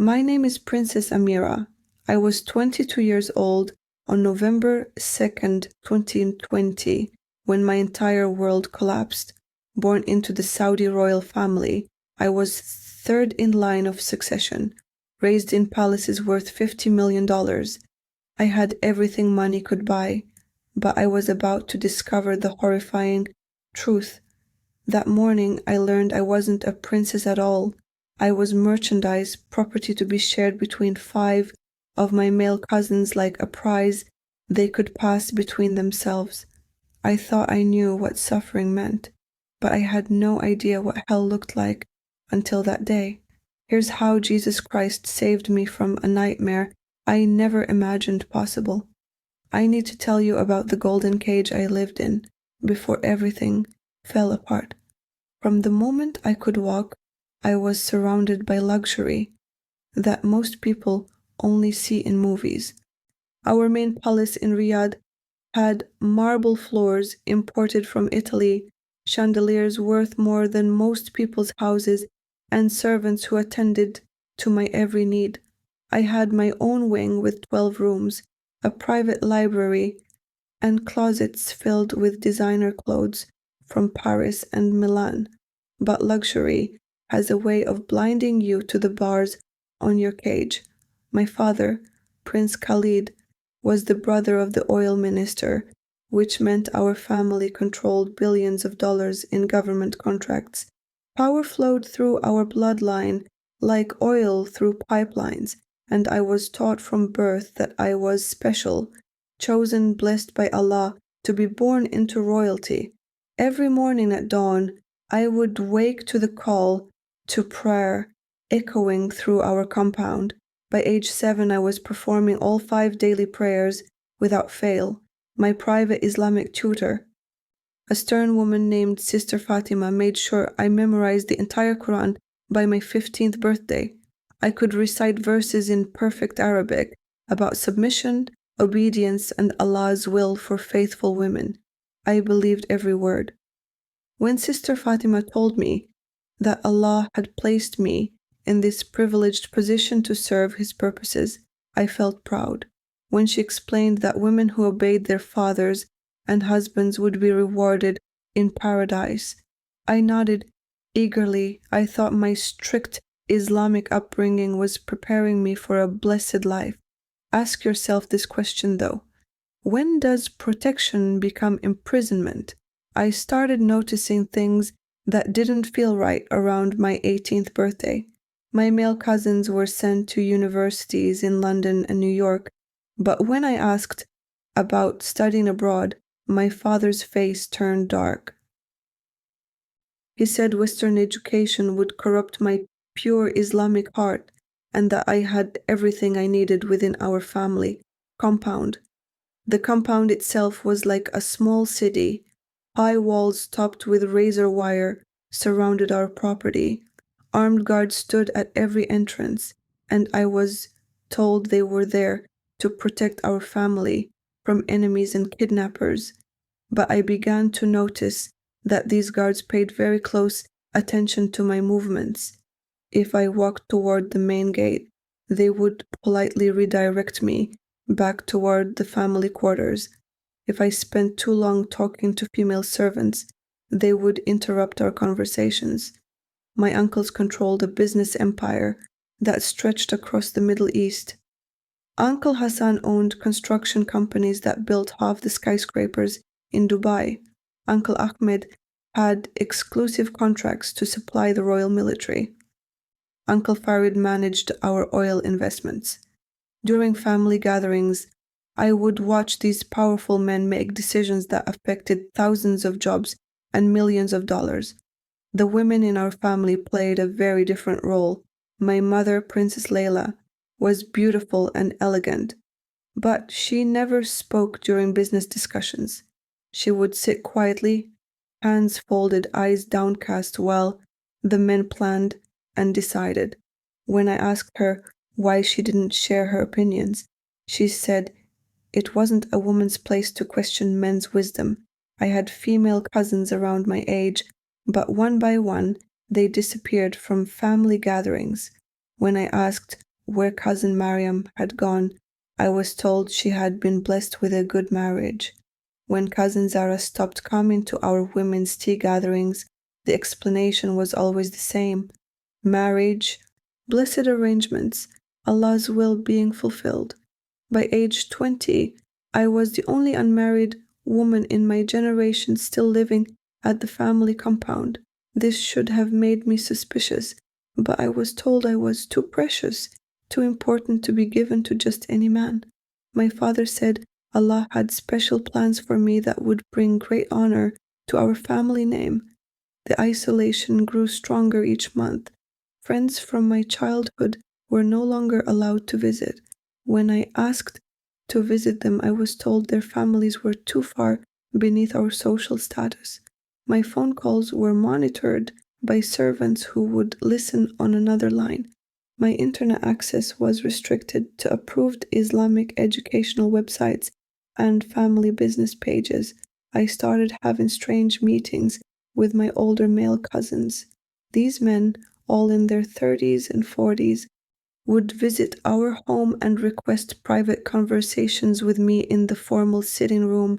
My name is Princess Amira. I was 22 years old on November 2nd, 2020, when my entire world collapsed. Born into the Saudi royal family, I was third in line of succession, raised in palaces worth $50 million. I had everything money could buy, but I was about to discover the horrifying truth. That morning, I learned I wasn't a princess at all. I was merchandise, property to be shared between 5 of my male cousins like a prize they could pass between themselves. I thought I knew what suffering meant, but I had no idea what hell looked like until that day. Here's how Jesus Christ saved me from a nightmare I never imagined possible. I need to tell you about the golden cage I lived in before everything fell apart. From the moment I could walk, I was surrounded by luxury that most people only see in movies. Our main palace in Riyadh had marble floors imported from Italy, chandeliers worth more than most people's houses, and servants who attended to my every need. I had my own wing with 12 rooms, a private library, and closets filled with designer clothes from Paris and Milan. But luxury has a way of blinding you to the bars on your cage. My father, Prince Khalid, was the brother of the oil minister, which meant our family controlled billions of dollars in government contracts. Power flowed through our bloodline like oil through pipelines, and I was taught from birth that I was special, chosen, blessed by Allah to be born into royalty. Every morning at dawn, I would wake to the call to prayer echoing through our compound. By age 7, I was performing all 5 daily prayers without fail. My private Islamic tutor, a stern woman named Sister Fatima, made sure I memorized the entire Quran by my 15th birthday. I could recite verses in perfect Arabic about submission, obedience, and Allah's will for faithful women. I believed every word. When Sister Fatima told me that Allah had placed me in this privileged position to serve His purposes, I felt proud. When she explained that women who obeyed their fathers and husbands would be rewarded in paradise, I nodded eagerly. I thought my strict Islamic upbringing was preparing me for a blessed life. Ask yourself this question though. When does protection become imprisonment? I started noticing things that didn't feel right around my 18th birthday. My male cousins were sent to universities in London and New York, but when I asked about studying abroad, my father's face turned dark. He said Western education would corrupt my pure Islamic heart and that I had everything I needed within our family compound. The compound itself was like a small city. High walls topped with razor wire surrounded our property. Armed guards stood at every entrance, and I was told they were there to protect our family from enemies and kidnappers. But I began to notice that these guards paid very close attention to my movements. If I walked toward the main gate, they would politely redirect me back toward the family quarters. If I spent too long talking to female servants, they would interrupt our conversations. My uncles controlled a business empire that stretched across the Middle East. Uncle Hassan owned construction companies that built half the skyscrapers in Dubai. Uncle Ahmed had exclusive contracts to supply the royal military. Uncle Farid managed our oil investments. During family gatherings, I would watch these powerful men make decisions that affected thousands of jobs and millions of dollars. The women in our family played a very different role. My mother, Princess Layla, was beautiful and elegant, but she never spoke during business discussions. She would sit quietly, hands folded, eyes downcast, while the men planned and decided. When I asked her why she didn't share her opinions, she said it wasn't a woman's place to question men's wisdom. I had female cousins around my age, but one by one they disappeared from family gatherings. When I asked where cousin Mariam had gone, I was told she had been blessed with a good marriage. When cousin Zara stopped coming to our women's tea gatherings, the explanation was always the same: marriage, blessed arrangements, Allah's will being fulfilled. By age 20, I was the only unmarried woman in my generation still living at the family compound. This should have made me suspicious, but I was told I was too precious, too important to be given to just any man. My father said Allah had special plans for me that would bring great honor to our family name. The isolation grew stronger each month. Friends from my childhood were no longer allowed to visit. When I asked to visit them, I was told their families were too far beneath our social status. My phone calls were monitored by servants who would listen on another line. My internet access was restricted to approved Islamic educational websites and family business pages. I started having strange meetings with my older male cousins. These men, all in their 30s and 40s, would visit our home and request private conversations with me in the formal sitting room.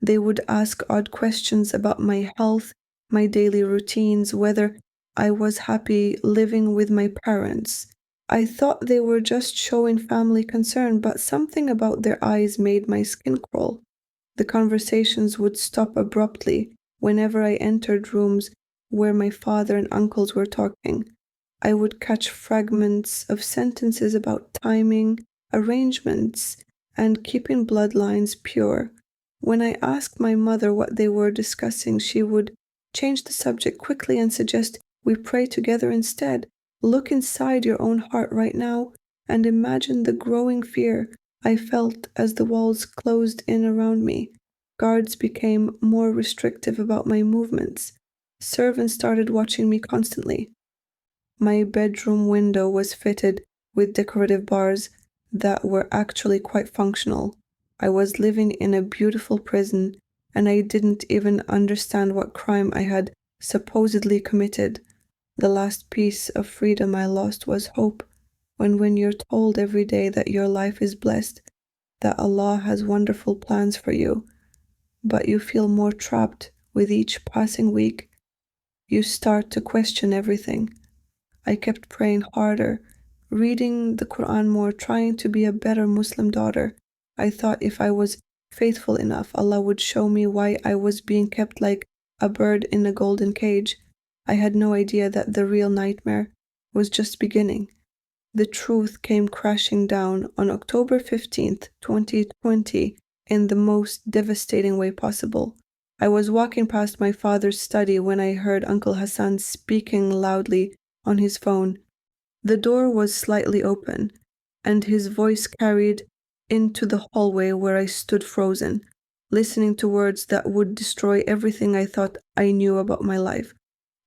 They would ask odd questions about my health, my daily routines, whether I was happy living with my parents. I thought they were just showing family concern, but something about their eyes made my skin crawl. The conversations would stop abruptly whenever I entered rooms where my father and uncles were talking. I would catch fragments of sentences about timing, arrangements, and keeping bloodlines pure. When I asked my mother what they were discussing, she would change the subject quickly and suggest we pray together instead. Look inside your own heart right now and imagine the growing fear I felt as the walls closed in around me. Guards became more restrictive about my movements. Servants started watching me constantly. My bedroom window was fitted with decorative bars that were actually quite functional. I was living in a beautiful prison, and I didn't even understand what crime I had supposedly committed. The last piece of freedom I lost was hope. When you're told every day that your life is blessed, that Allah has wonderful plans for you, but you feel more trapped with each passing week, you start to question everything. I kept praying harder, reading the Quran more, trying to be a better Muslim daughter. I thought if I was faithful enough, Allah would show me why I was being kept like a bird in a golden cage. I had no idea that the real nightmare was just beginning. The truth came crashing down on October 15th, 2020, in the most devastating way possible. I was walking past my father's study when I heard Uncle Hassan speaking loudly on his phone. The door was slightly open, and his voice carried into the hallway where I stood frozen, listening to words that would destroy everything I thought I knew about my life.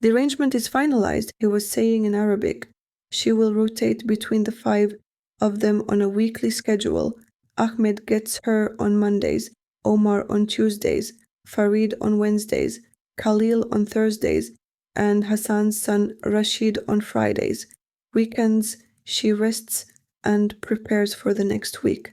The arrangement is finalized, he was saying in Arabic. She will rotate between the 5 of them on a weekly schedule. Ahmed gets her on Mondays, Omar on Tuesdays, Farid on Wednesdays, Khalil on Thursdays, and Hassan's son Rashid on Fridays. Weekends, she rests and prepares for the next week.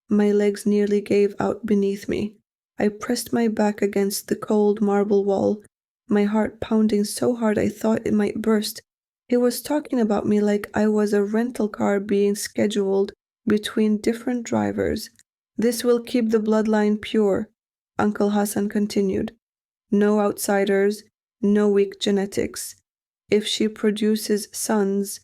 My legs nearly gave out beneath me. I pressed my back against the cold marble wall, my heart pounding so hard I thought it might burst. He was talking about me like I was a rental car being scheduled between different drivers. This will keep the bloodline pure, Uncle Hassan continued. No outsiders, no weak genetics. If she produces sons,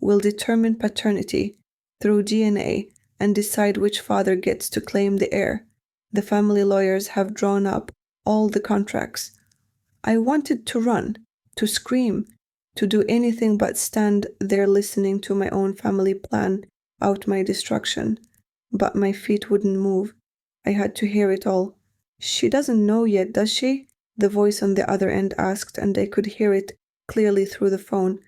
we'll determine paternity through DNA and decide which father gets to claim the heir. The family lawyers have drawn up all the contracts. I wanted to run, to scream, to do anything but stand there listening to my own family plan out my destruction. But my feet wouldn't move. I had to hear it all. She doesn't know yet, does she? The voice on the other end asked, and I could hear it clearly through the phone.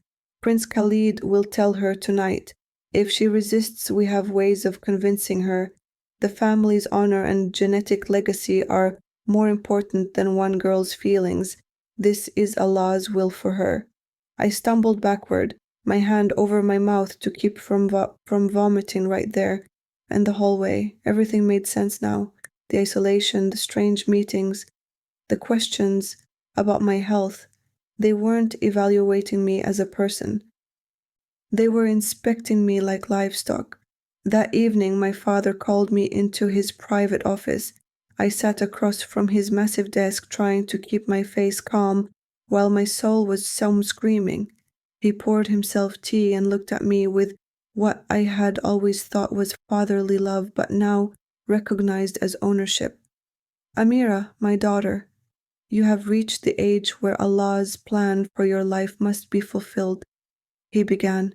Prince Khalid will tell her tonight. If she resists, we have ways of convincing her. The family's honor and genetic legacy are more important than one girl's feelings. This is Allah's will for her. I stumbled backward, my hand over my mouth to keep from vomiting right there. And the hallway, everything made sense now. The isolation, the strange meetings, the questions about my health. They weren't evaluating me as a person. They were inspecting me like livestock. That evening, my father called me into his private office. I sat across from his massive desk, trying to keep my face calm while my soul was some screaming. He poured himself tea and looked at me with what I had always thought was fatherly love, but now recognized as ownership. Amira, my daughter, you have reached the age where Allah's plan for your life must be fulfilled, he began.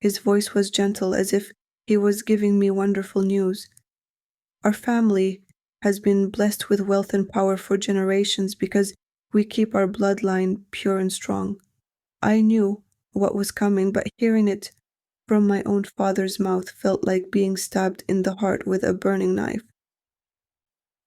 His voice was gentle, as if he was giving me wonderful news. Our family has been blessed with wealth and power for generations because we keep our bloodline pure and strong. I knew what was coming, but hearing it from my own father's mouth felt like being stabbed in the heart with a burning knife.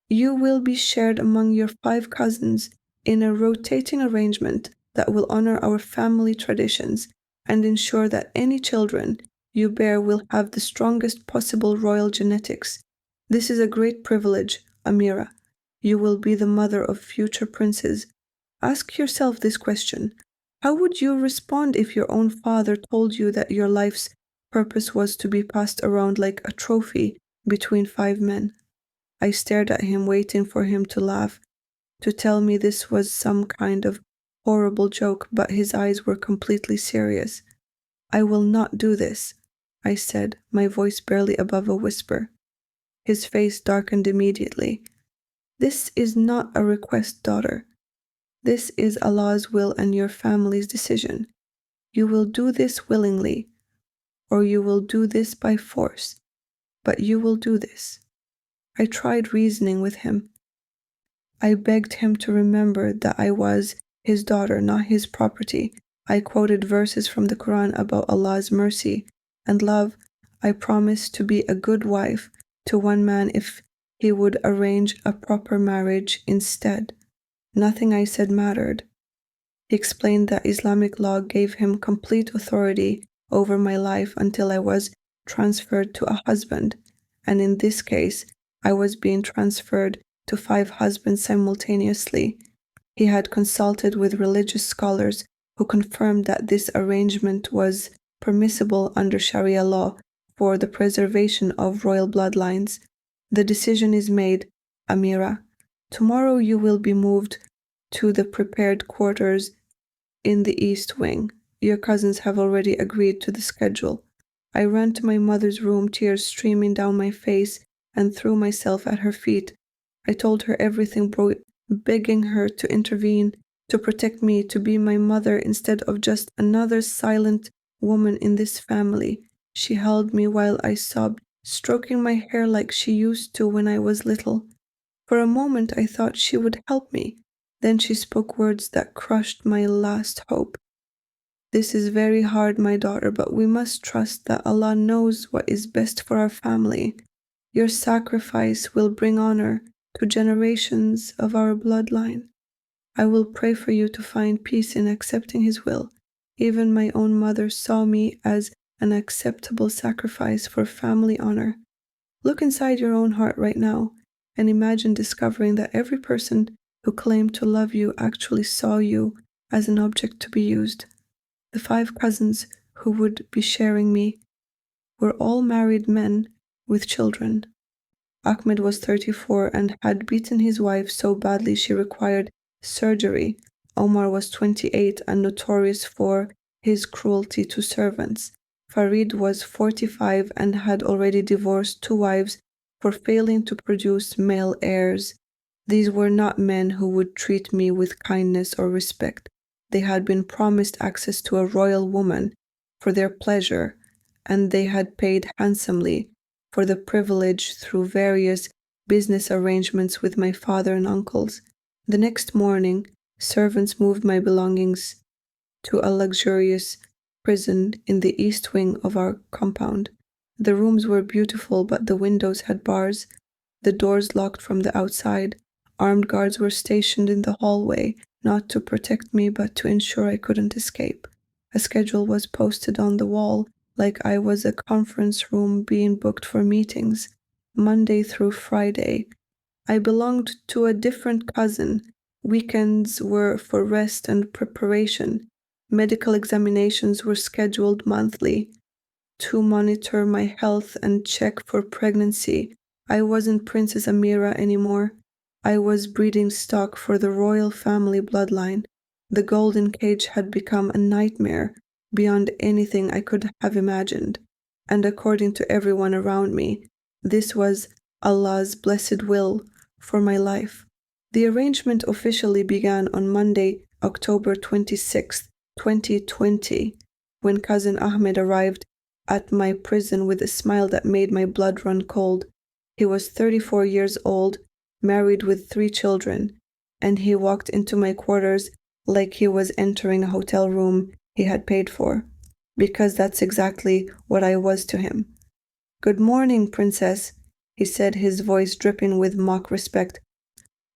You will be shared among your 5 cousins in a rotating arrangement that will honor our family traditions and ensure that any children you bear will have the strongest possible royal genetics. This is a great privilege, Amira. You will be the mother of future princes. Ask yourself this question. How would you respond if your own father told you that your life's purpose was to be passed around like a trophy between 5 men? I stared at him, waiting for him to laugh, to tell me this was some kind of horrible joke, but his eyes were completely serious. I will not do this, I said, my voice barely above a whisper. His face darkened immediately. This is not a request, daughter. This is Allah's will and your family's decision. You will do this willingly, or you will do this by force, but you will do this. I tried reasoning with him. I begged him to remember that I was his daughter, not his property. I quoted verses from the Quran about Allah's mercy and love. I promised to be a good wife to one man if he would arrange a proper marriage instead. Nothing I said mattered. He explained that Islamic law gave him complete authority over my life until I was transferred to a husband, and in this case, I was being transferred to 5 husbands simultaneously. He had consulted with religious scholars who confirmed that this arrangement was permissible under Sharia law for the preservation of royal bloodlines. The decision is made, Amira. Tomorrow you will be moved to the prepared quarters in the East Wing. Your cousins have already agreed to the schedule. I ran to my mother's room, tears streaming down my face, and threw myself at her feet. I told her everything, begging her to intervene, to protect me, to be my mother instead of just another silent woman in this family. She held me while I sobbed, stroking my hair like she used to when I was little. For a moment I thought she would help me. Then she spoke words that crushed my last hope. This is very hard, my daughter, but we must trust that Allah knows what is best for our family. Your sacrifice will bring honor to generations of our bloodline. I will pray for you to find peace in accepting His will. Even my own mother saw me as an acceptable sacrifice for family honor. Look inside your own heart right now and imagine discovering that every person who claimed to love you actually saw you as an object to be used. The 5 cousins who would be sharing me were all married men with children. Ahmed was 34 and had beaten his wife so badly she required surgery. Omar was 28 and notorious for his cruelty to servants. Farid was 45 and had already divorced 2 wives for failing to produce male heirs. These were not men who would treat me with kindness or respect. They had been promised access to a royal woman for their pleasure, and they had paid handsomely for the privilege through various business arrangements with my father and uncles. The next morning, servants moved my belongings to a luxurious prison in the east wing of our compound. The rooms were beautiful, but the windows had bars, the doors locked from the outside. Armed guards were stationed in the hallway, not to protect me, but to ensure I couldn't escape. A schedule was posted on the wall like I was a conference room being booked for meetings, Monday through Friday. I belonged to a different cousin. Weekends were for rest and preparation. Medical examinations were scheduled monthly to monitor my health and check for pregnancy. I wasn't Princess Amira anymore. I was breeding stock for the royal family bloodline. The golden cage had become a nightmare beyond anything I could have imagined. And according to everyone around me, this was Allah's blessed will for my life. The arrangement officially began on Monday, October 26th, 2020, when cousin Ahmed arrived at my prison with a smile that made my blood run cold. He was 34 years old, married with 3 children, and he walked into my quarters like he was entering a hotel room he had paid for, because that's exactly what I was to him. "Good morning, Princess," he said, his voice dripping with mock respect.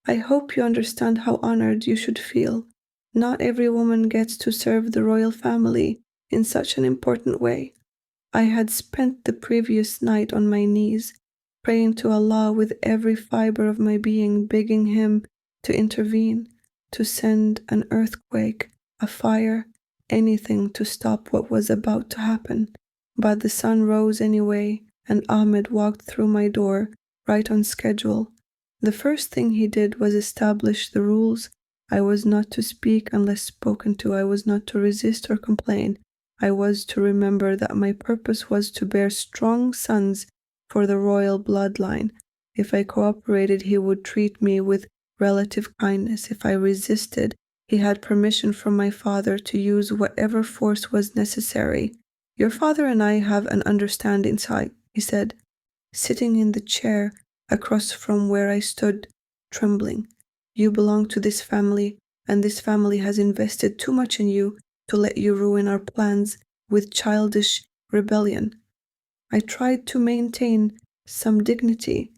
"I hope you understand how honored you should feel. Not every woman gets to serve the royal family in such an important way." I had spent the previous night on my knees, praying to Allah with every fiber of my being, begging Him to intervene, to send an earthquake, a fire, anything to stop what was about to happen. But the sun rose anyway, and Ahmed walked through my door, right on schedule. The first thing he did was establish the rules. I was not to speak unless spoken to. I was not to resist or complain. I was to remember that my purpose was to bear strong sons for the royal bloodline. If I cooperated, he would treat me with relative kindness. If I resisted, he had permission from my father to use whatever force was necessary. "Your father and I have an understanding," he said, sitting in the chair across from where I stood, trembling. "You belong to this family, and this family has invested too much in you to let you ruin our plans with childish rebellion." I tried to maintain some dignity,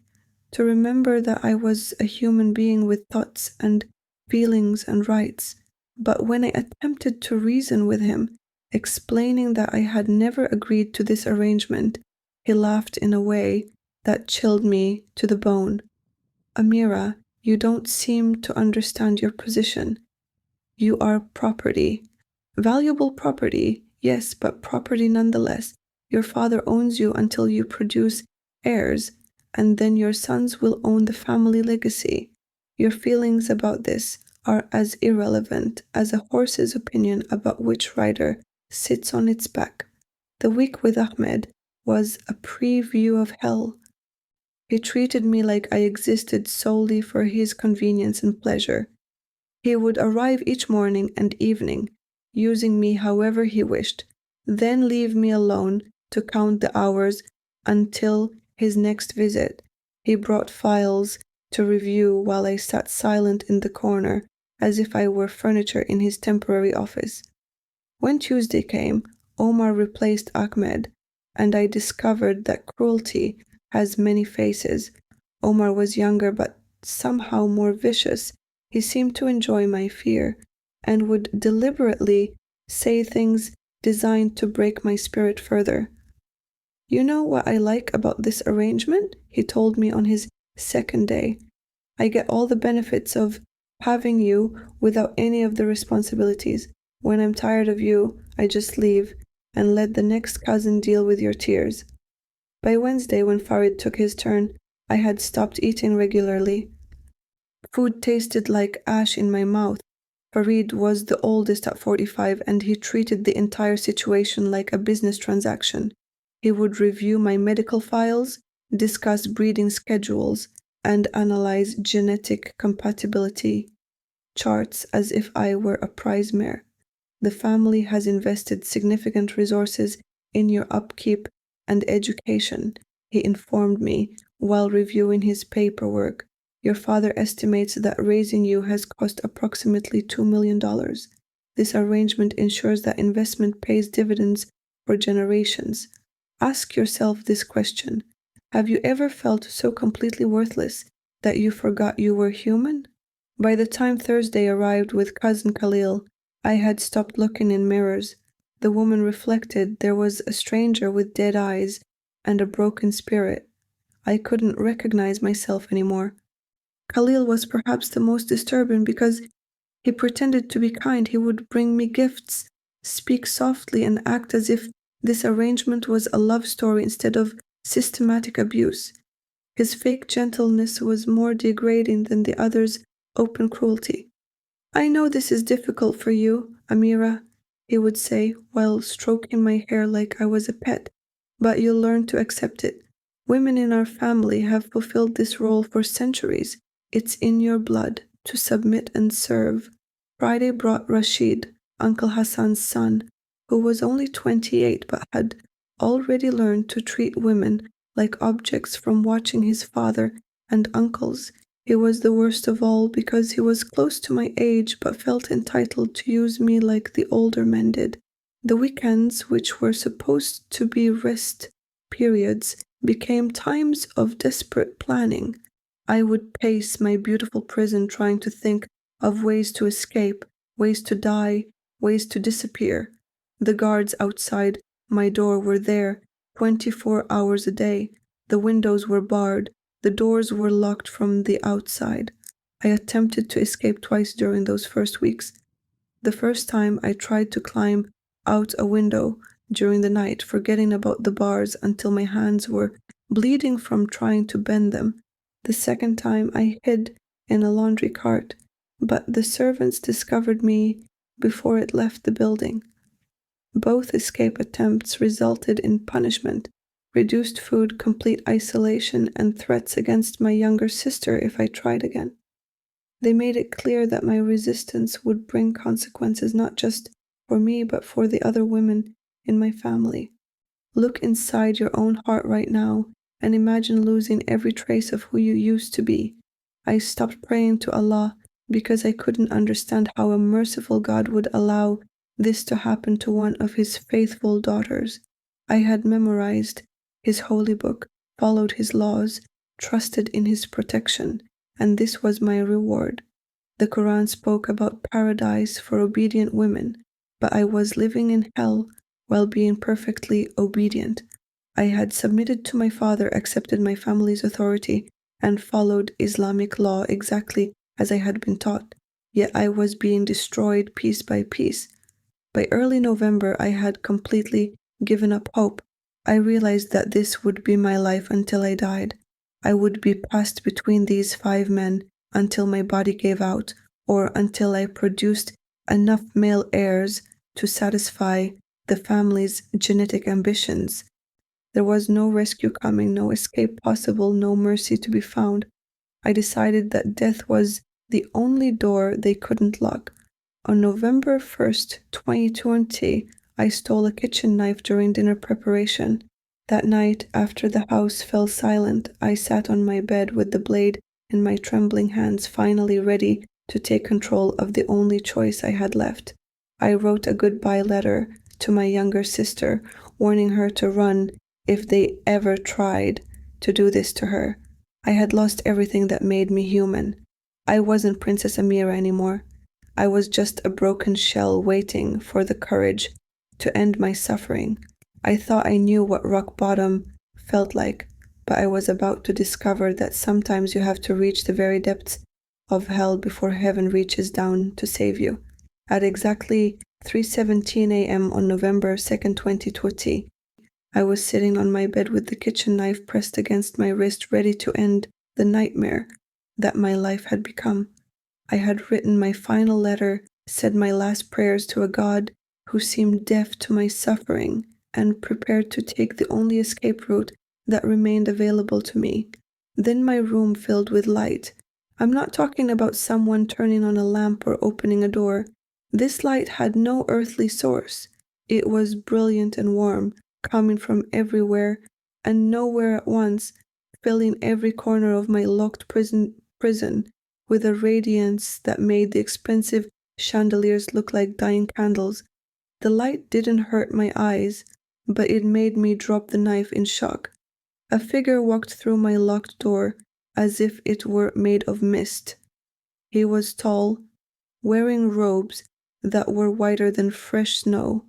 to remember that I was a human being with thoughts and feelings and rights. But when I attempted to reason with him, explaining that I had never agreed to this arrangement, he laughed in a way that chilled me to the bone. "Amira, you don't seem to understand your position. You are property. Valuable property, yes, but property nonetheless. Your father owns you until you produce heirs, and then your sons will own the family legacy. Your feelings about this are as irrelevant as a horse's opinion about which rider sits on its back." The week with Ahmed was a preview of hell. He treated me like I existed solely for his convenience and pleasure. He would arrive each morning and evening, using me however he wished, then leave me alone to count the hours until his next visit. He brought files to review while I sat silent in the corner, as if I were furniture in his temporary office. When Tuesday came, Omar replaced Ahmed, and I discovered that cruelty has many faces. Omar was younger but somehow more vicious. He seemed to enjoy my fear and would deliberately say things designed to break my spirit further. "You know what I like about this arrangement?" he told me on his second day. "I get all the benefits of having you without any of the responsibilities. When I'm tired of you, I just leave and let the next cousin deal with your tears." By Wednesday, when Farid took his turn, I had stopped eating regularly. Food tasted like ash in my mouth. Farid was the oldest at 45, and he treated the entire situation like a business transaction. He would review my medical files, discuss breeding schedules, and analyze genetic compatibility charts as if I were a prize mare. "The family has invested significant resources in your upkeep and education," he informed me while reviewing his paperwork. "Your father estimates that raising you has cost approximately $2 million. This arrangement ensures that investment pays dividends for generations. Ask yourself this question: have you ever felt so completely worthless that you forgot you were human?" By the time Thursday arrived with cousin Khalil, I had stopped looking in mirrors. The woman reflected. There was a stranger with dead eyes and a broken spirit. I couldn't recognize myself anymore. Khalil was perhaps the most disturbing because he pretended to be kind. He would bring me gifts, speak softly, and act as if this arrangement was a love story instead of systematic abuse. His fake gentleness was more degrading than the other's open cruelty. I know this is difficult for you, Amira, he would say while stroking my hair like I was a pet, but you'll learn to accept it. Women in our family have fulfilled this role for centuries. It's in your blood to submit and serve. Friday brought Rashid, Uncle Hassan's son, who was only 28 but had already learned to treat women like objects from watching his father and uncles. He was the worst of all because he was close to my age but felt entitled to use me like the older men did. The weekends, which were supposed to be rest periods, became times of desperate planning. I would pace my beautiful prison trying to think of ways to escape, ways to die, ways to disappear. The guards outside my door were there 24 hours a day. The windows were barred. The doors were locked from the outside. I attempted to escape twice during those first weeks. The first time I tried to climb out a window during the night, forgetting about the bars until my hands were bleeding from trying to bend them. The second time I hid in a laundry cart, but the servants discovered me before it left the building. Both escape attempts resulted in punishment, reduced food, complete isolation, and threats against my younger sister if I tried again. They made it clear that my resistance would bring consequences not just for me but for the other women in my family. Look inside your own heart right now and imagine losing every trace of who you used to be. I stopped praying to Allah because I couldn't understand how a merciful God would allow this to happen to one of His faithful daughters. I had memorized His holy book, followed His laws, trusted in His protection, and this was my reward. The Quran spoke about paradise for obedient women, but I was living in hell while being perfectly obedient. I had submitted to my father, accepted my family's authority, and followed Islamic law exactly as I had been taught, yet I was being destroyed piece by piece. By early November, I had completely given up hope. I realized that this would be my life until I died. I would be passed between these 5 men until my body gave out, or until I produced enough male heirs to satisfy the family's genetic ambitions. There was no rescue coming, no escape possible, no mercy to be found. I decided that death was the only door they couldn't lock. On November 1st, 2020, I stole a kitchen knife during dinner preparation. That night, after the house fell silent, I sat on my bed with the blade in my trembling hands, finally ready to take control of the only choice I had left. I wrote a goodbye letter to my younger sister, warning her to run if they ever tried to do this to her. I had lost everything that made me human. I wasn't Princess Amira anymore. I was just a broken shell waiting for the courage to end my suffering. I thought I knew what rock bottom felt like, but I was about to discover that sometimes you have to reach the very depths of hell before heaven reaches down to save you. At exactly 3:17 a.m. on November 2nd, 2020, I was sitting on my bed with the kitchen knife pressed against my wrist, ready to end the nightmare that my life had become. I had written my final letter, said my last prayers to a God who seemed deaf to my suffering, and prepared to take the only escape route that remained available to me. Then my room filled with light. I'm not talking about someone turning on a lamp or opening a door. This light had no earthly source. It was brilliant and warm, coming from everywhere and nowhere at once, filling every corner of my locked prison with a radiance that made the expensive chandeliers look like dying candles. The light didn't hurt my eyes, but it made me drop the knife in shock. A figure walked through my locked door as if it were made of mist. He was tall, wearing robes that were whiter than fresh snow.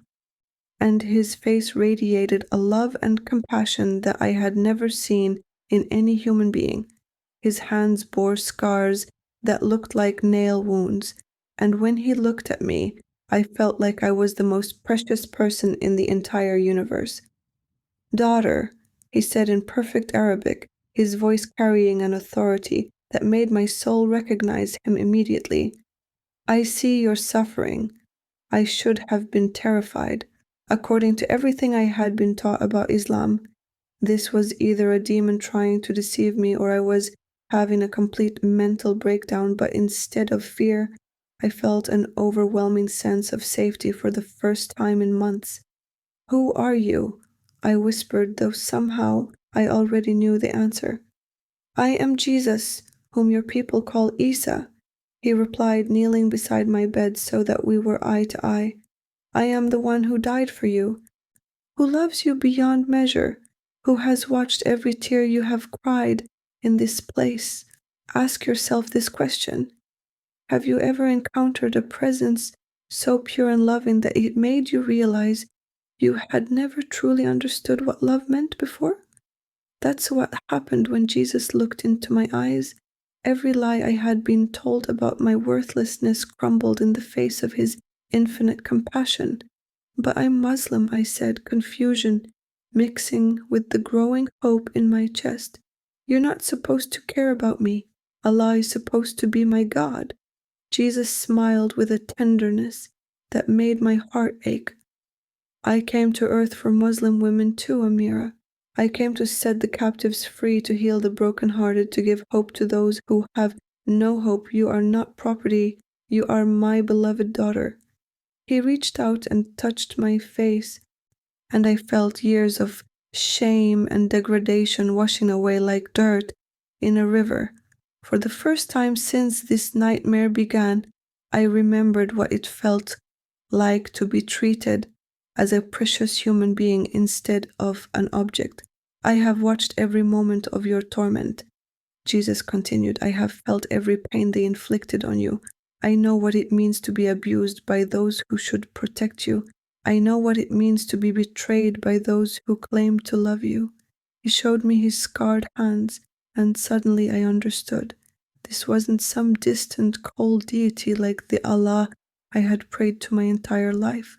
and his face radiated a love and compassion that I had never seen in any human being. His hands bore scars that looked like nail wounds, and when he looked at me, I felt like I was the most precious person in the entire universe. "Daughter," he said in perfect Arabic, his voice carrying an authority that made my soul recognize him immediately. "I see your suffering. I should have been terrified. According to everything I had been taught about Islam, this was either a demon trying to deceive me or I was having a complete mental breakdown, but instead of fear, I felt an overwhelming sense of safety for the first time in months. "Who are you?" I whispered, though somehow I already knew the answer. "I am Jesus, whom your people call Isa," he replied, kneeling beside my bed so that we were eye to eye. "I am the one who died for you, who loves you beyond measure, who has watched every tear you have cried in this place. Ask yourself this question. Have you ever encountered a presence so pure and loving that it made you realize you had never truly understood what love meant before?" That's what happened when Jesus looked into my eyes. Every lie I had been told about my worthlessness crumbled in the face of his infinite compassion. "But I'm Muslim," I said, confusion mixing with the growing hope in my chest. "You're not supposed to care about me. Allah is supposed to be my God." Jesus smiled with a tenderness that made my heart ache. "I came to earth for Muslim women too, Amira. I came to set the captives free, to heal the brokenhearted, to give hope to those who have no hope. You are not property. You are my beloved daughter." He reached out and touched my face, and I felt years of shame and degradation washing away like dirt in a river. For the first time since this nightmare began, I remembered what it felt like to be treated as a precious human being instead of an object. "I have watched every moment of your torment," Jesus continued. "I have felt every pain they inflicted on you. I know what it means to be abused by those who should protect you. I know what it means to be betrayed by those who claim to love you." He showed me his scarred hands, and suddenly I understood. This wasn't some distant, cold deity like the Allah I had prayed to my entire life.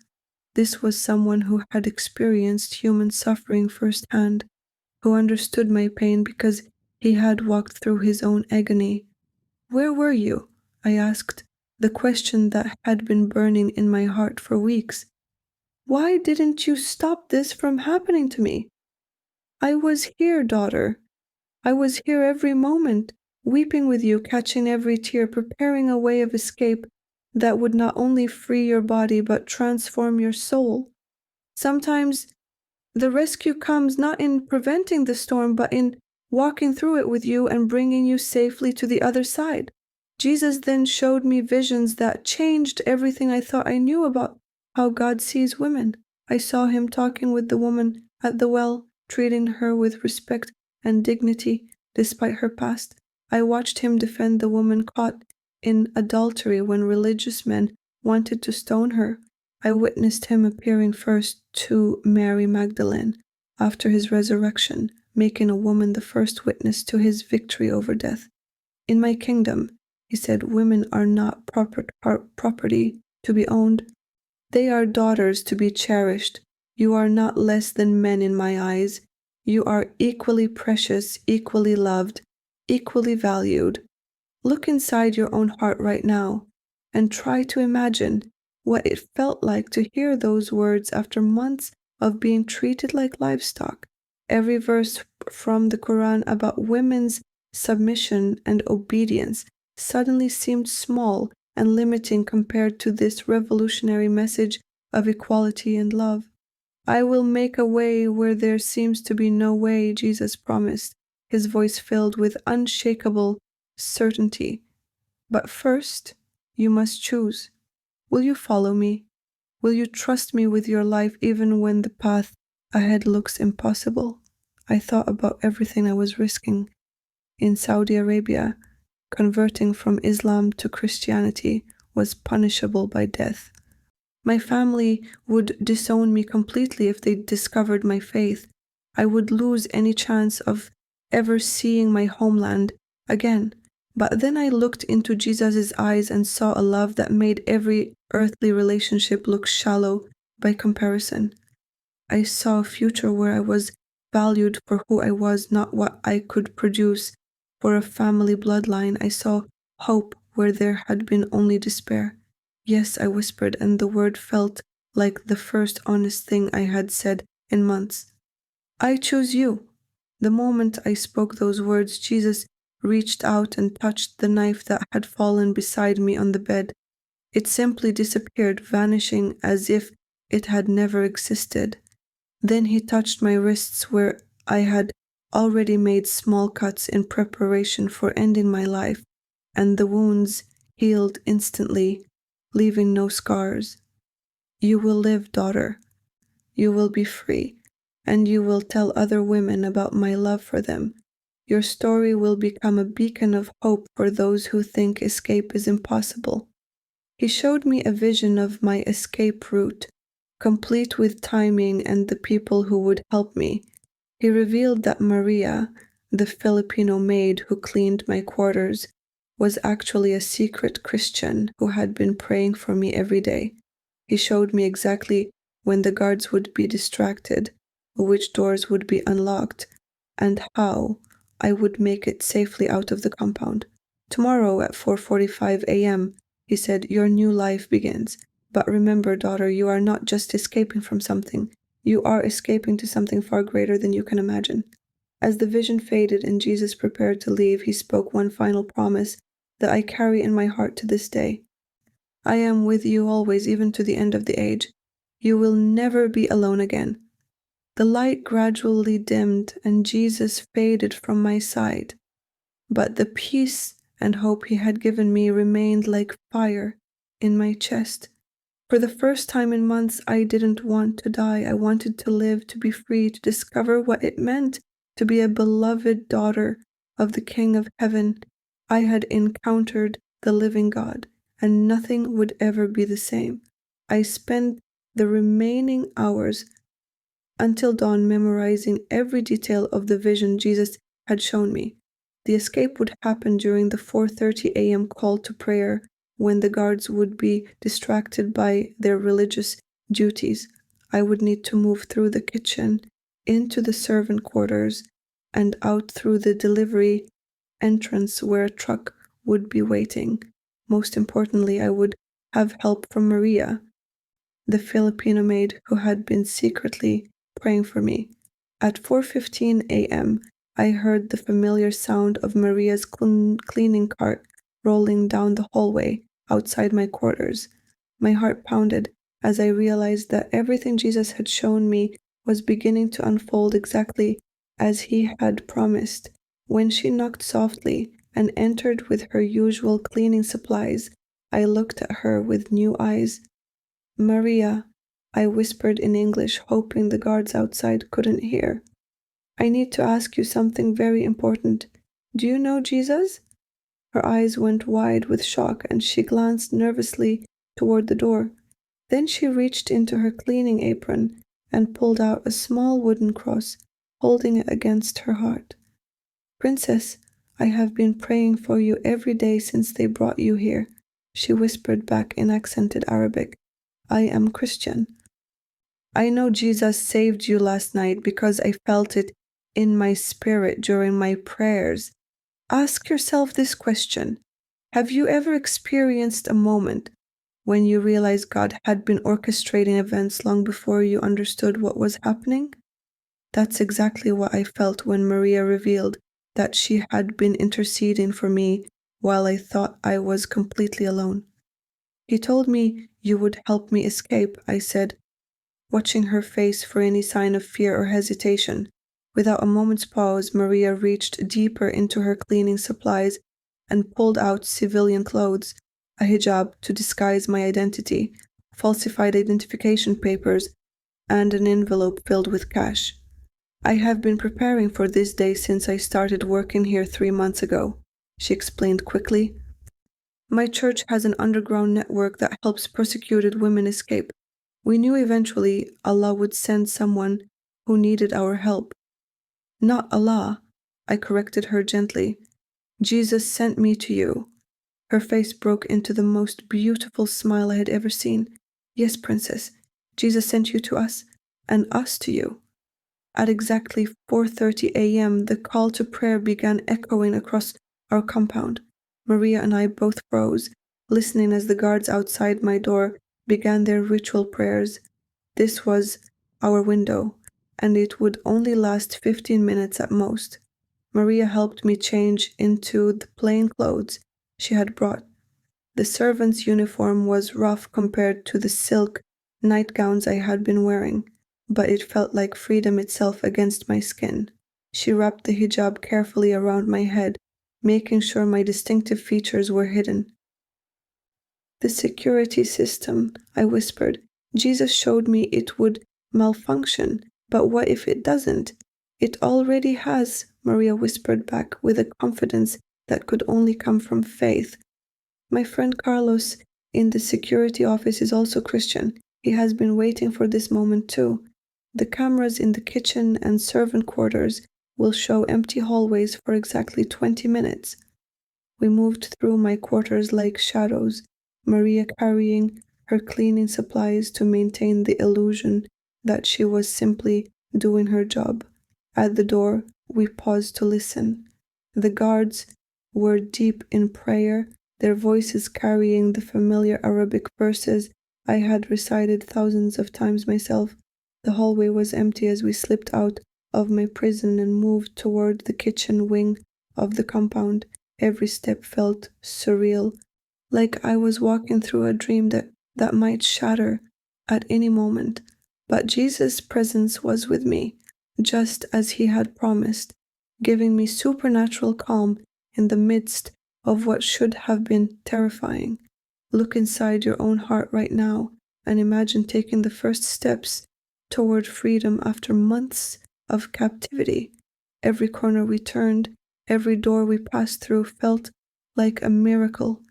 This was someone who had experienced human suffering firsthand, who understood my pain because he had walked through his own agony. "Where were you?" I asked, the question that had been burning in my heart for weeks. "Why didn't you stop this from happening to me?" "I was here, daughter. I was here every moment, weeping with you, catching every tear, preparing a way of escape that would not only free your body but transform your soul. Sometimes the rescue comes not in preventing the storm, but in walking through it with you and bringing you safely to the other side." Jesus then showed me visions that changed everything I thought I knew about how God sees women. I saw him talking with the woman at the well, treating her with respect and dignity despite her past. I watched him defend the woman caught in adultery when religious men wanted to stone her. I witnessed him appearing first to Mary Magdalene after his resurrection, making a woman the first witness to his victory over death. "In my kingdom," he said, "women are not property to be owned. They are daughters to be cherished. You are not less than men in my eyes. You are equally precious, equally loved, equally valued. Look inside your own heart right now and try to imagine what it felt like to hear those words after months of being treated like livestock. Every verse from the Quran about women's submission and obedience suddenly seemed small and limiting compared to this revolutionary message of equality and love. "I will make a way where there seems to be no way," Jesus promised, his voice filled with unshakable certainty. "But first, you must choose. Will you follow me? Will you trust me with your life even when the path ahead looks impossible?" I thought about everything I was risking. In Saudi Arabia, converting from Islam to Christianity was punishable by death. My family would disown me completely if they discovered my faith. I would lose any chance of ever seeing my homeland again. But then I looked into Jesus' eyes and saw a love that made every earthly relationship look shallow by comparison. I saw a future where I was valued for who I was, not what I could produce for a family bloodline. I saw hope where there had been only despair. Yes, I whispered, and the word felt like the first honest thing I had said in months. I choose you. The moment I spoke those words, Jesus reached out and touched the knife that had fallen beside me on the bed. It simply disappeared, vanishing as if it had never existed. Then he touched my wrists where I had already made small cuts in preparation for ending my life, and the wounds healed instantly, leaving no scars. You will live, daughter. You will be free, and you will tell other women about my love for them. Your story will become a beacon of hope for those who think escape is impossible. He showed me a vision of my escape route, complete with timing and the people who would help me. He revealed that Maria, the Filipino maid who cleaned my quarters, was actually a secret Christian who had been praying for me every day. He showed me exactly when the guards would be distracted, which doors would be unlocked, and how I would make it safely out of the compound. Tomorrow at 4:45 a.m., he said, your new life begins. But remember, daughter, you are not just escaping from something. You are escaping to something far greater than you can imagine. As the vision faded and Jesus prepared to leave, he spoke one final promise that I carry in my heart to this day. I am with you always, even to the end of the age. You will never be alone again. The light gradually dimmed and Jesus faded from my side. But the peace and hope he had given me remained like fire in my chest. For the first time in months, I didn't want to die. I wanted to live, to be free, to discover what it meant to be a beloved daughter of the King of Heaven. I had encountered the living God, and nothing would ever be the same. I spent the remaining hours until dawn memorizing every detail of the vision Jesus had shown me. The escape would happen during the 4:30 a.m. call to prayer, when the guards would be distracted by their religious duties. I would need to move through the kitchen, into the servant quarters, and out through the delivery entrance where a truck would be waiting. Most importantly, I would have help from Maria, the Filipino maid who had been secretly praying for me. At 4:15 a.m., I heard the familiar sound of Maria's cleaning cart rolling down the hallway outside my quarters. My heart pounded as I realized that everything Jesus had shown me was beginning to unfold exactly as he had promised. When she knocked softly and entered with her usual cleaning supplies, I looked at her with new eyes. Maria, I whispered in English, hoping the guards outside couldn't hear. I need to ask you something very important. Do you know Jesus? Her eyes went wide with shock, and she glanced nervously toward the door. Then she reached into her cleaning apron and pulled out a small wooden cross, holding it against her heart. Princess, I have been praying for you every day since they brought you here, she whispered back in accented Arabic. I am Christian. I know Jesus saved you last night because I felt it in my spirit during my prayers. Ask yourself this question. Have you ever experienced a moment when you realized God had been orchestrating events long before you understood what was happening? That's exactly what I felt when Maria revealed that she had been interceding for me while I thought I was completely alone. He told me you would help me escape, I said, watching her face for any sign of fear or hesitation. Without a moment's pause, Maria reached deeper into her cleaning supplies and pulled out civilian clothes, a hijab to disguise my identity, falsified identification papers, and an envelope filled with cash. I have been preparing for this day since I started working here 3 months ago, she explained quickly. My church has an underground network that helps persecuted women escape. We knew eventually Allah would send someone who needed our help. Not Allah, I corrected her gently. Jesus sent me to you. Her face broke into the most beautiful smile I had ever seen. Yes, Princess, Jesus sent you to us, and us to you. At exactly 4:30 a.m., the call to prayer began echoing across our compound. Maria and I both froze, listening as the guards outside my door began their ritual prayers. This was our window, and it would only last 15 minutes at most. Maria helped me change into the plain clothes she had brought. The servant's uniform was rough compared to the silk nightgowns I had been wearing, but it felt like freedom itself against my skin. She wrapped the hijab carefully around my head, making sure my distinctive features were hidden. The security system, I whispered. Jesus showed me it would malfunction, but what if it doesn't? It already has, Maria whispered back with a confidence that could only come from faith. My friend Carlos in the security office is also Christian. He has been waiting for this moment too. The cameras in the kitchen and servant quarters will show empty hallways for exactly 20 minutes. We moved through my quarters like shadows, Maria carrying her cleaning supplies to maintain the illusion that she was simply doing her job. At the door, we paused to listen. The guards were deep in prayer, their voices carrying the familiar Arabic verses I had recited thousands of times myself. The hallway was empty as we slipped out of my prison and moved toward the kitchen wing of the compound. Every step felt surreal, like I was walking through a dream that might shatter at any moment. But Jesus' presence was with me, just as he had promised, giving me supernatural calm in the midst of what should have been terrifying. Look inside your own heart right now and imagine taking the first steps toward freedom after months of captivity. Every corner we turned, every door we passed through felt like a miracle.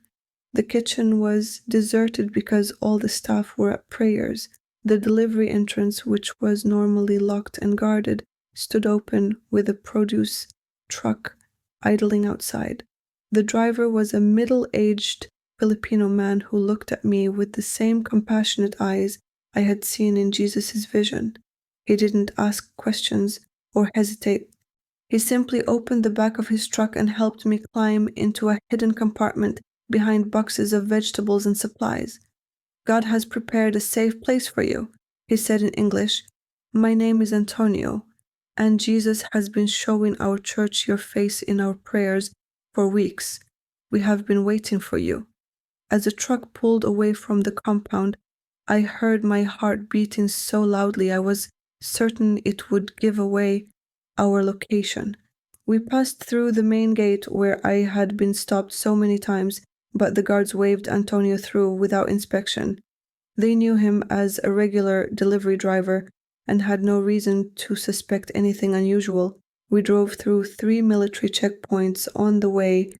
The kitchen was deserted because all the staff were at prayers. The delivery entrance, which was normally locked and guarded, stood open with a produce truck idling outside. The driver was a middle-aged Filipino man who looked at me with the same compassionate eyes I had seen in Jesus' vision. He didn't ask questions or hesitate. He simply opened the back of his truck and helped me climb into a hidden compartment behind boxes of vegetables and supplies. God has prepared a safe place for you, he said in English. My name is Antonio, and Jesus has been showing our church your face in our prayers for weeks. We have been waiting for you. As the truck pulled away from the compound, I heard my heart beating so loudly I was certain it would give away our location. We passed through the main gate where I had been stopped so many times, but the guards waved Antonio through without inspection. They knew him as a regular delivery driver and had no reason to suspect anything unusual. We drove through 3 military checkpoints on the way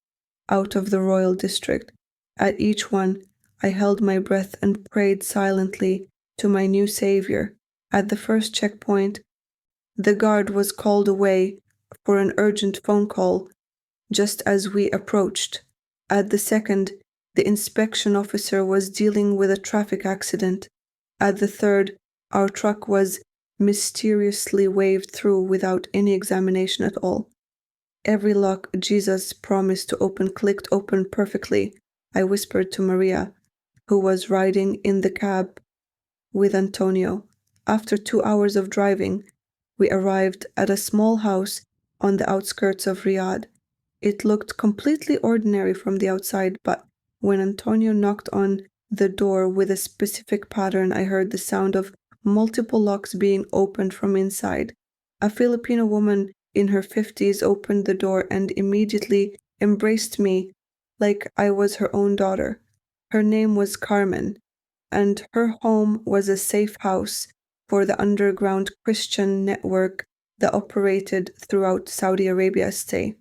out of the royal district. At each one, I held my breath and prayed silently to my new savior. At the first checkpoint, the guard was called away for an urgent phone call just as we approached. At the second, the inspection officer was dealing with a traffic accident. At the third, our truck was mysteriously waved through without any examination at all. Every lock Jesus promised to open clicked open perfectly, I whispered to Maria, who was riding in the cab with Antonio. After 2 hours of driving, we arrived at a small house on the outskirts of Riyadh. It looked completely ordinary from the outside, but when Antonio knocked on the door with a specific pattern, I heard the sound of multiple locks being opened from inside. A Filipino woman in her 50s opened the door and immediately embraced me like I was her own daughter. Her name was Carmen, and her home was a safe house for the underground Christian network that operated throughout Saudi Arabia's stay.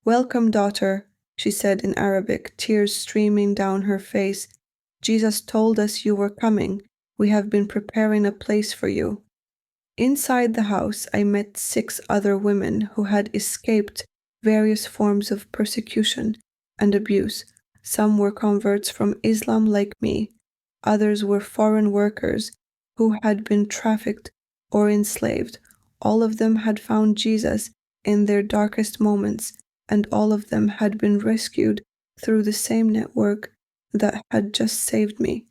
Welcome, daughter, she said in Arabic, tears streaming down her face. Jesus told us you were coming. We have been preparing a place for you." Inside the house, I met 6 other women who had escaped various forms of persecution and abuse. Some were converts from Islam like me. Others were foreign workers who had been trafficked or enslaved. All of them had found Jesus in their darkest moments, and all of them had been rescued through the same network that had just saved me.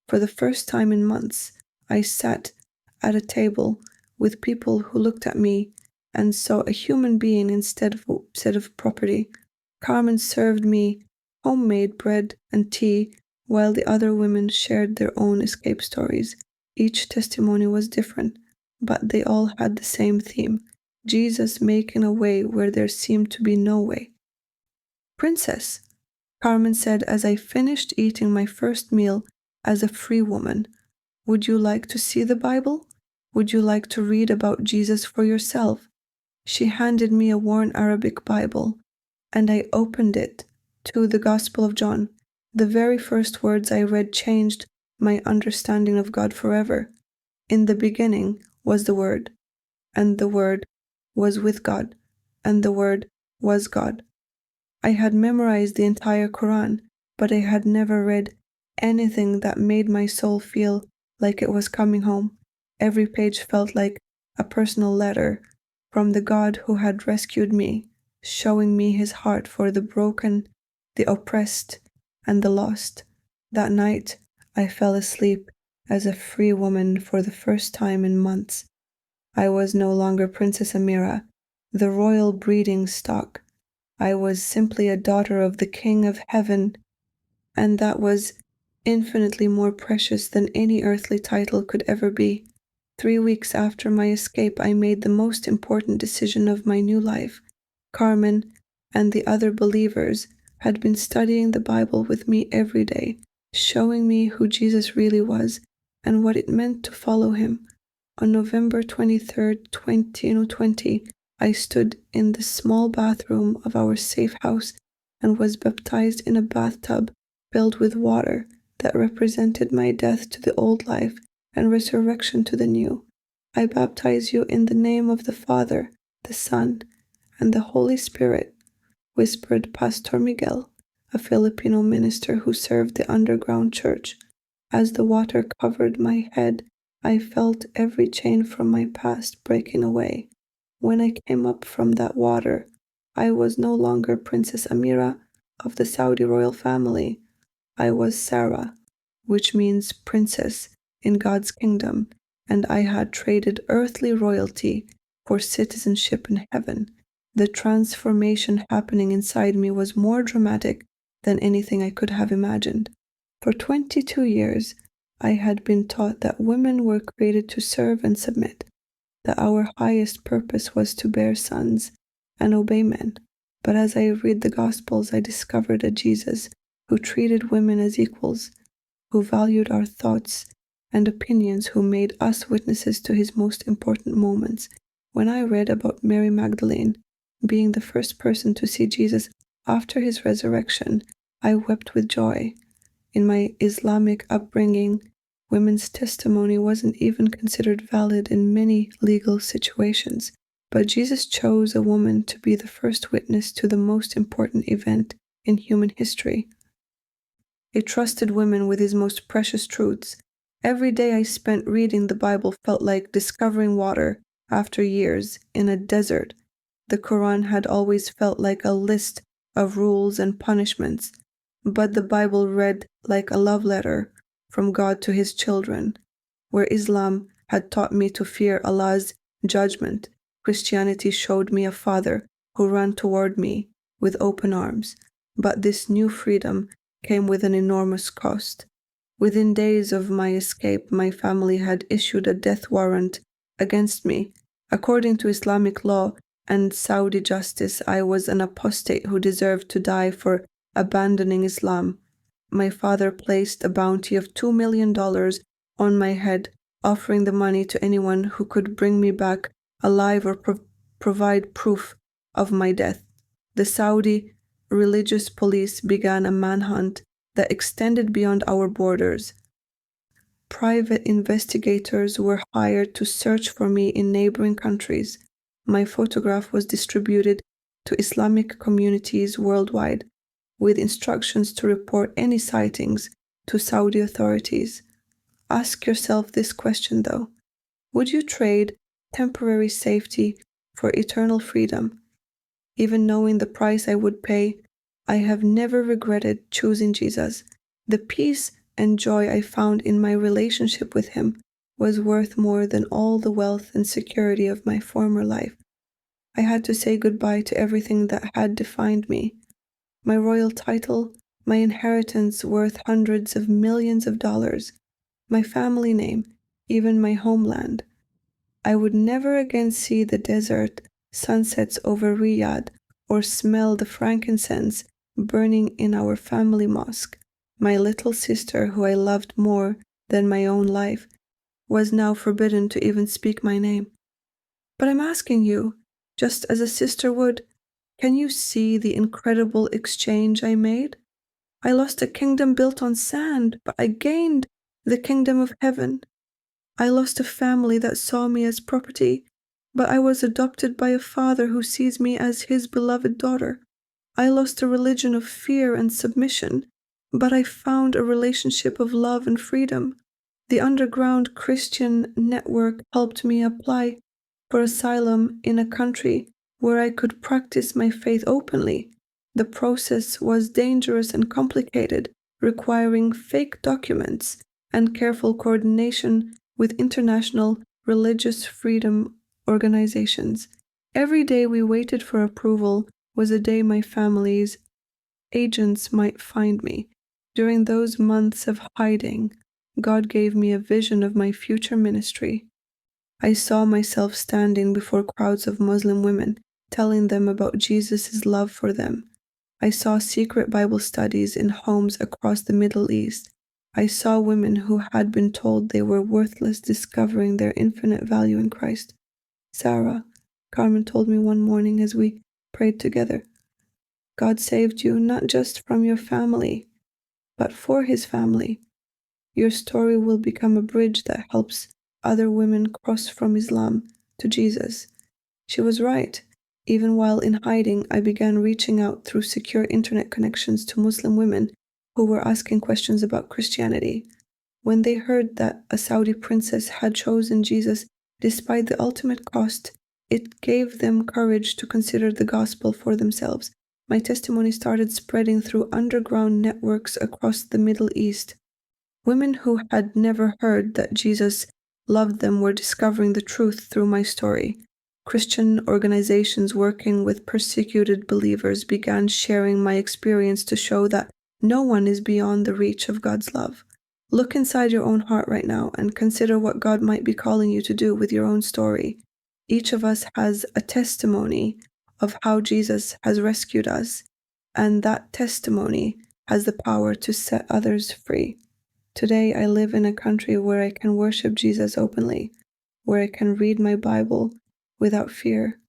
For the first time in months, I sat at a table with people who looked at me and saw a human being instead of property. Carmen served me homemade bread and tea, while the other women shared their own escape stories. Each testimony was different, but they all had the same theme: Jesus making a way where there seemed to be no way. "Princess," Carmen said as I finished eating my first meal as a free woman, "would you like to see the Bible? Would you like to read about Jesus for yourself?" She handed me a worn Arabic Bible, and I opened it to the Gospel of John. The very first words I read changed my understanding of God forever. "In the beginning was the Word, and the Word was with God, and the Word was God." I had memorized the entire Quran, but I had never read anything that made my soul feel like it was coming home. Every page felt like a personal letter from the God who had rescued me, showing me his heart for the broken, the oppressed, and the lost. That night, I fell asleep as a free woman for the first time in months. I was no longer Princess Amira, the royal breeding stock. I was simply a daughter of the King of Heaven, and that was infinitely more precious than any earthly title could ever be. 3 weeks after my escape, I made the most important decision of my new life. Carmen and the other believers had been studying the Bible with me every day, showing me who Jesus really was and what it meant to follow him. On November 23rd, 2020, I stood in the small bathroom of our safe house and was baptized in a bathtub filled with water that represented my death to the old life and resurrection to the new. "I baptize you in the name of the Father, the Son, and the Holy Spirit," whispered Pastor Miguel, a Filipino minister who served the underground church. As the water covered my head, I felt every chain from my past breaking away. When I came up from that water, I was no longer Princess Amira of the Saudi royal family. I was Sarah, which means princess in God's kingdom, and I had traded earthly royalty for citizenship in heaven. The transformation happening inside me was more dramatic than anything I could have imagined. For 22 years, I had been taught that women were created to serve and submit, that our highest purpose was to bear sons and obey men. But as I read the Gospels, I discovered a Jesus who treated women as equals, who valued our thoughts and opinions, who made us witnesses to his most important moments. When I read about Mary Magdalene being the first person to see Jesus after his resurrection, I wept with joy. In my Islamic upbringing, women's testimony wasn't even considered valid in many legal situations. But Jesus chose a woman to be the first witness to the most important event in human history. He trusted women with his most precious truths. Every day I spent reading the Bible felt like discovering water after years in a desert. The Quran had always felt like a list of rules and punishments, but the Bible read like a love letter from God to his children. Where Islam had taught me to fear Allah's judgment, Christianity showed me a father who ran toward me with open arms. But this new freedom came with an enormous cost. Within days of my escape, my family had issued a death warrant against me. According to Islamic law and Saudi justice, I was an apostate who deserved to die for abandoning Islam. My father placed a bounty of $2 million on my head, offering the money to anyone who could bring me back alive or provide proof of my death. The Saudi religious police began a manhunt that extended beyond our borders. private investigators were hired to search for me in neighboring countries. My photograph was distributed to Islamic communities worldwide, with instructions to report any sightings to Saudi authorities. Ask yourself this question, though. Would you trade temporary safety for eternal freedom? Even knowing the price I would pay, I have never regretted choosing Jesus. The peace and joy I found in my relationship with him was worth more than all the wealth and security of my former life. I had to say goodbye to everything that had defined me. My royal title, my inheritance worth hundreds of millions of dollars, my family name, even my homeland. I would never again see the desert sunsets over Riyadh or smell the frankincense burning in our family mosque. My little sister, who I loved more than my own life, was now forbidden to even speak my name. But I'm asking you, just as a sister would, can you see the incredible exchange I made? I lost a kingdom built on sand, but I gained the kingdom of heaven. I lost a family that saw me as property, but I was adopted by a father who sees me as his beloved daughter. I lost a religion of fear and submission, but I found a relationship of love and freedom. The underground Christian network helped me apply for asylum in a country where I could practice my faith openly. The process was dangerous and complicated, requiring fake documents and careful coordination with international religious freedom organizations. Every day we waited for approval was a day my family's agents might find me. During those months of hiding, God gave me a vision of my future ministry. I saw myself standing before crowds of Muslim women, telling them about Jesus' love for them. I saw secret Bible studies in homes across the Middle East. I saw women who had been told they were worthless discovering their infinite value in Christ. Sarah, Carmen told me one morning as we prayed together, God saved you not just from your family, but for his family. Your story will become a bridge that helps other women cross from Islam to Jesus. She was right. Even while in hiding, I began reaching out through secure internet connections to Muslim women who were asking questions about Christianity. When they heard that a Saudi princess had chosen Jesus despite the ultimate cost, it gave them courage to consider the gospel for themselves. My testimony started spreading through underground networks across the Middle East. Women who had never heard that Jesus loved them were discovering the truth through my story. Christian organizations working with persecuted believers began sharing my experience to show that no one is beyond the reach of God's love. Look inside your own heart right now and consider what God might be calling you to do with your own story. Each of us has a testimony of how Jesus has rescued us, and that testimony has the power to set others free. Today, I live in a country where I can worship Jesus openly, where I can read my Bible without fear,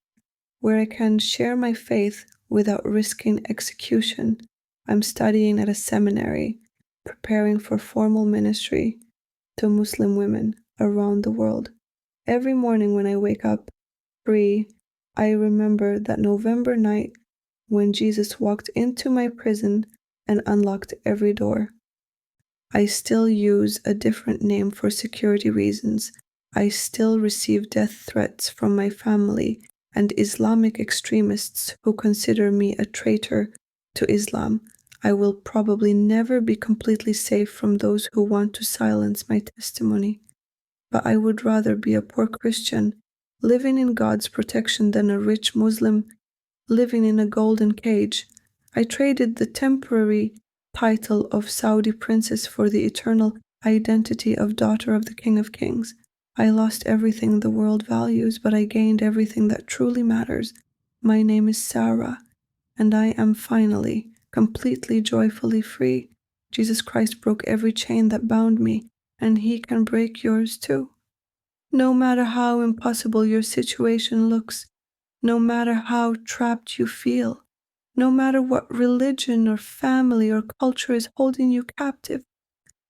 where I can share my faith without risking execution. I'm studying at a seminary, preparing for formal ministry to Muslim women around the world. Every morning when I wake up free, I remember that November night when Jesus walked into my prison and unlocked every door. I still use a different name for security reasons. I still receive death threats from my family and Islamic extremists who consider me a traitor to Islam. I will probably never be completely safe from those who want to silence my testimony. But I would rather be a poor Christian living in God's protection than a rich Muslim living in a golden cage. I traded the temporary title of Saudi princess for the eternal identity of daughter of the King of Kings. I lost everything the world values, but I gained everything that truly matters. My name is Sarah, and I am finally, completely, joyfully free. Jesus Christ broke every chain that bound me, and he can break yours too. No matter how impossible your situation looks, no matter how trapped you feel, no matter what religion or family or culture is holding you captive,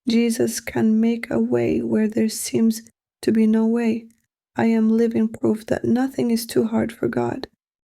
Jesus can make a way where there seems to be no way. I am living proof that nothing is too hard for God.